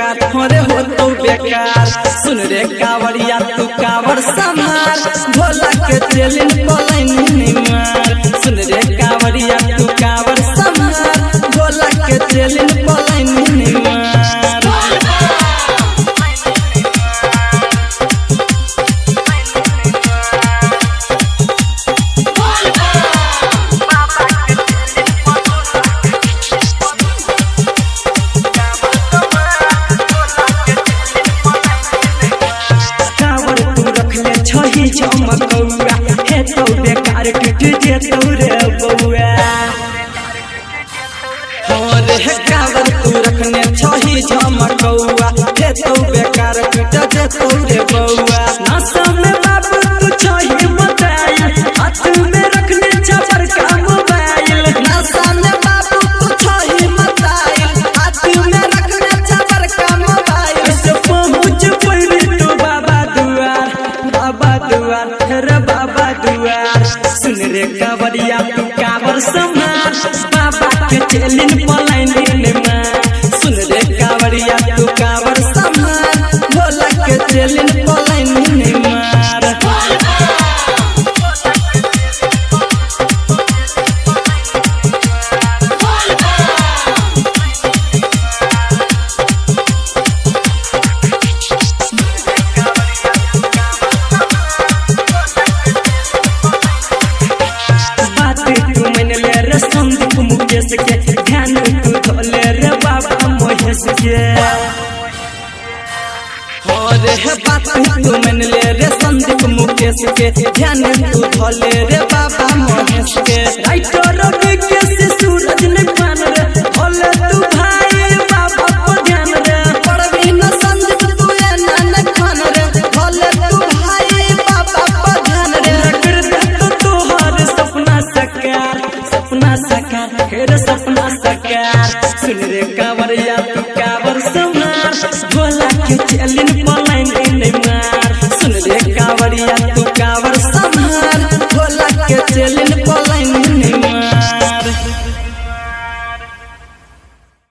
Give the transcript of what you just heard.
बेकार होरे हो तो बेकार। सुन रे कावड़िया तू कावड़ संभार, भोला के चैलेंज पलाइन नहीं मार। सुन रे कावड़िया तू कावड़ संभार, भोला के चैलेंज पलाइन नहीं मार। चमकौआ हे तो बेकार टूट जेतौ रे बउआ। और हे कावर तू रखने छही चमकौआ हे तो बेकार टूट जेतौ रे बउआ। नशा में बाबू तू छही मोबाइल, हाथ में रखने छपर का मोबाइल। नशा में बाबू तू छही मोबाइल, हाथ में रखने छपर का मोबाइल। से पहुंच पड़ी तू बाबा दुआर, बाबा दुआर रे बाबा दुआर। सुन रे कावड़िया तू कावर संभार, बाबा के चैलेंज पलाइन नहीं मार। सुन रे कावड़िया तू कावर संभार, भोला के चैलेंज पलाइन नहीं मार। संदीप मुकेश के ध्यान तू धोले रे बाबा महेश के। और हे बात तू मन ले रे संदीप मुकेश के ध्यान तू धोले रे बाबा महेश के। राइटर के सूरज ने पान रे भोले तू भाई बाबा को ध्यान रे। पड़वी न संदीप तू ए नानक खान रे, भोले तू भाई बाबा को ध्यान रे। कर दे तो तोहर सपना साकार, सपना साकार हेर सपना साकार। सुन रे कावड़िया तू कावर संभार, भोला के चैलेंज पलाइन नहीं मार। सुन रे कावड़िया